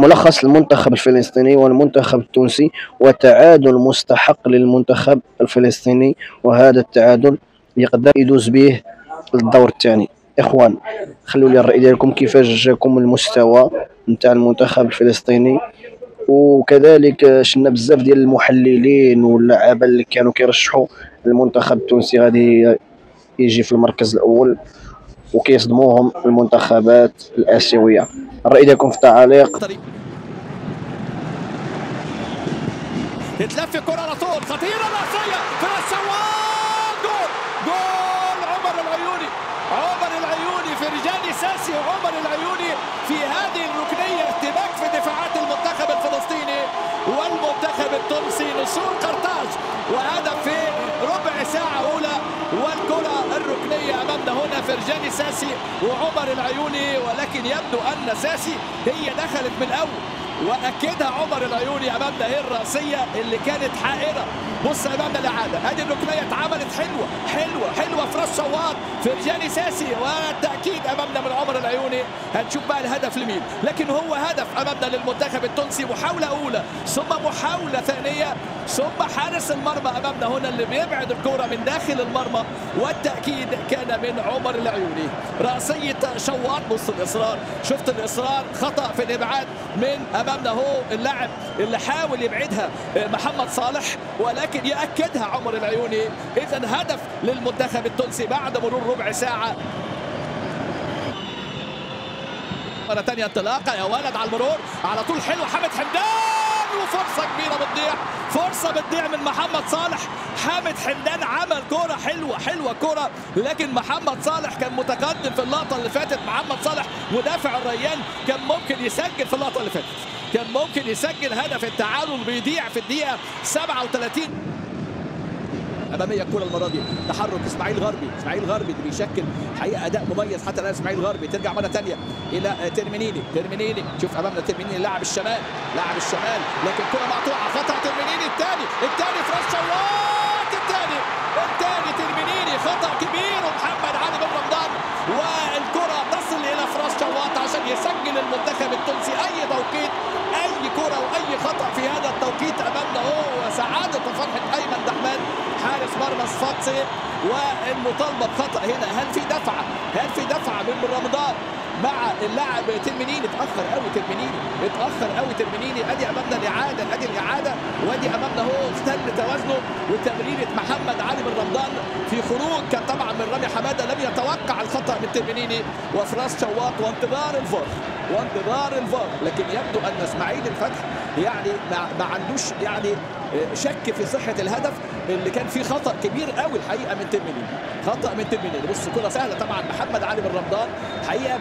ملخص المنتخب الفلسطيني والمنتخب التونسي، وتعادل مستحق للمنتخب الفلسطيني، وهذا التعادل يقدر يدوز به الدور الثاني. اخوان، خلوا لي الراي ديالكم، كيفاش جاكم المستوى نتاع المنتخب الفلسطيني؟ وكذلك شفنا بزاف ديال المحللين واللعابه اللي كانوا كيرشحوا المنتخب التونسي غادي يجي في المركز الاول، وكيصدموهم المنتخبات الاسيويه. الراي ديالكم في التعاليق. تتلف كرة على طول خطيرة رأسية في الشوال، جول عمر العيوني. عمر العيوني فرجاني ساسي وعمر العيوني في هذه الركنية، ارتباك في دفاعات المنتخب الفلسطيني والمنتخب التونسي. نسور قرطاج وهدف في ربع ساعة أولى، والكرة الركنية أمامنا هنا فرجاني ساسي وعمر العيوني، ولكن يبدو أن ساسي هي دخلت من الأول واكدها عمر العيوني. امامنا هي الراسيه اللي كانت حائره. بص امامنا الاعاده، ادي الركنيه اتعملت حلوه حلوه حلوه في راس شواط فرجاني ساسي، والتاكيد امامنا من عمر العيوني. هنشوف بقى الهدف لمين، لكن هو هدف امامنا للمنتخب التونسي. محاوله اولى ثم محاوله ثانيه ثم حارس المرمى امامنا هنا اللي بيبعد الكره من داخل المرمى، والتاكيد كان من عمر العيوني. راسيه شواط، بص الاصرار، شفت الاصرار، خطا في الابعاد من امامنا هو اللاعب اللي حاول يبعدها محمد صالح، ولكن ياكدها عمر العيوني. اذا هدف للمنتخب التونسي بعد مرور ربع ساعه. مرة ثانية انطلاقة يا ولد على المرور على طول، حلو حامد حمدان، وفرصة كبيرة بتضيع، فرصة بتضيع من محمد صالح. حامد حمدان عمل كرة حلوة حلوة كرة، لكن محمد صالح كان متقدم في اللقطة اللي فاتت. محمد صالح مدافع الريان كان ممكن يسجل في اللقطة اللي فاتت، كان ممكن يسجل هدف التعادل، بيضيع في الدقيقة 37. اماميه الكره المره دي، تحرك اسماعيل غربي، اسماعيل غربي اللي بيشكل حقيقه اداء مميز حتى الان. اسماعيل غربي ترجع مره ثانيه الى ترمينيني، ترمينيني شوف امامنا ترمينيني لاعب الشمال، لاعب الشمال، لكن كره مقطوعه، خطا ترمينيني. الثاني في راس شواط، الثاني ترمينيني، خطا كبير ومحمد علي بن رمضان، والكره تصل الى فراس شواط عشان يسجل المنتخب التونسي. اي توقيت، اي كره واي خطا في هذا التوقيت امامنا هو سعاده وفرحه ايمن دحمان حارس مرمى صفاقسي، والمطالبه بخطا هنا. هل في دفعه من رمضان مع اللاعب ترمينيني؟ اتاخر قوي ترمينيني. ادي امامنا الاعاده، وادي امامنا هو استل توازنه وتمريره محمد علي بن رمضان في خروج كان طبعا من رامي حماده، لم يتوقع الخطا من ترمينيني وفراس شواط، وانتظار الفار. لكن يبدو ان اسماعيل الفتح يعني ما عندوش يعني شك في صحه الهدف اللي كان فيه خطا كبير قوي الحقيقه من ترمينيني. بص كره سهله طبعا محمد علي بن رمضان، حقيقه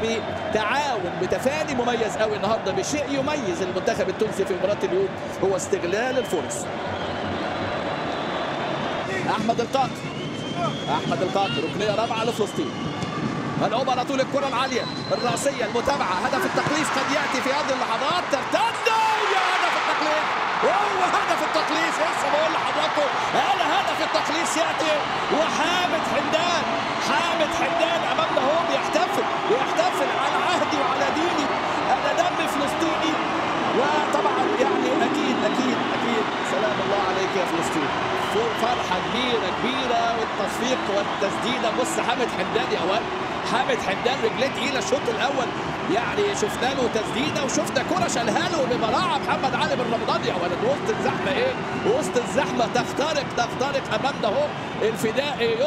بتعاون بتفاني مميز قوي النهارده، بشيء يميز المنتخب التونسي في مباراه اليوم هو استغلال الفرص. احمد القاضي ركنيه رابعه لفلسطين، ملعوبه على طول الكره العاليه الراسيه المتابعه. هدف التقليص قد ياتي في هذه اللحظات، ترتد يا هدف التقليص، وهو هدف التقليص. لسه بقول لحضراتكم انا هدف التقليص ياتي، وحامد حمدان امامنا هو بيحتفل على عهدي وعلى ديني، انا دم فلسطيني. وطبعا يعني اكيد سلام الله عليك يا فلسطين، فرحه كبيره والتصفيق والتسديده. بص حامد حمدان يا ولد، حامد حمدان رجليه تقيله الشوط الاول، يعني شفنا له تسديده وشفنا كره شالها له ببراعه محمد علي بن رمضان يا ولد. وسط الزحمه تخترق امامنا اهو الفدائي،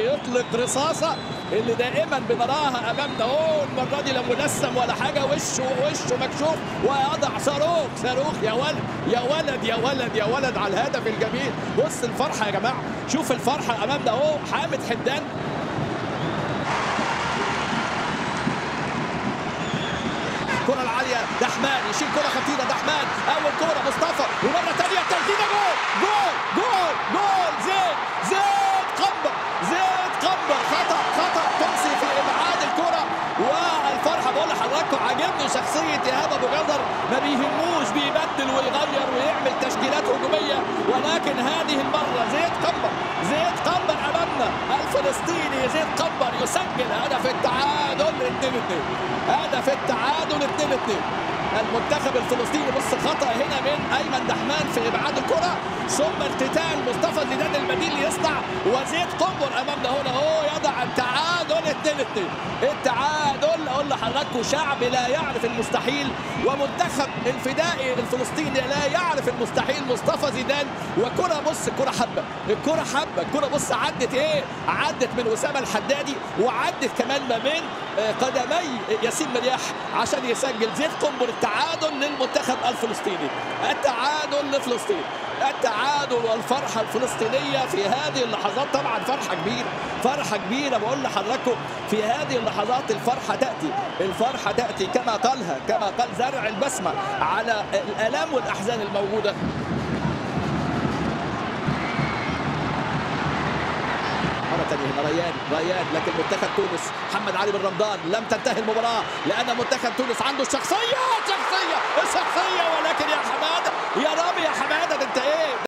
يطلق رصاصه اللي دائما بنراها امامنا اهو، المره دي لا ملثم ولا حاجه، وشه مكشوف، ويضع صاروخ يا ولد على الهدف الجميل. بص الفرحه يا جماعه، شوف الفرحه امامنا اهو. حامد حمدان الكره العاليه، دحمان يشيل كره خطيره، دحمان اول كره مصطفى، ومره ثانيه التسديده، جول زيد قنبر، خطا تونسي في ابعاد الكره. والفرحه بقول لحضراتكم عاجبني شخصيه ايهاب ابو جزر، ما بيهموش، بيبدل ويغير ويعمل تشكيلات هجوميه، ولكن هذه المره زيد قنبر امامنا منتخبنا الفلسطيني زيد قنبر يسجل هدف التعادل 2-2. هدف التعادل 2-2. المنتخب الفلسطيني بص خطأ هنا من أيمن دحمان في إبعاد الكرة، ثم ارتتال مصطفى زيدان المدين يصنع، وزيد قنبر أمامنا هنا هو يضع التعادل 2-2. التعادل أقول لحضراتكم شعب لا يعرف المستحيل، ومنتخب الفدائي الفلسطيني لا يعرف المستحيل. مصطفى زيدان وكرة بص الكرة حبة، الكرة حبة، الكرة بص عدت ايه؟ عدت من أسامة الحدادي وعدت كمان ما بين قدمي ياسين مرياح عشان يسجل زيد قنبر. التعادل للمنتخب الفلسطيني، التعادل لفلسطين، التعادل والفرحة الفلسطينية في هذه اللحظات. طبعا فرحة كبيرة، فرحة كبيرة بقول لحضراتكم. في هذه اللحظات الفرحة تأتي، الفرحة تأتي كما قالها، كما قال زرع البسمة على الآلام والأحزان الموجودة. مرة ثانية هنا ريان لكن منتخب تونس محمد علي بن رمضان لم تنتهي المباراة، لأن منتخب تونس عنده الشخصية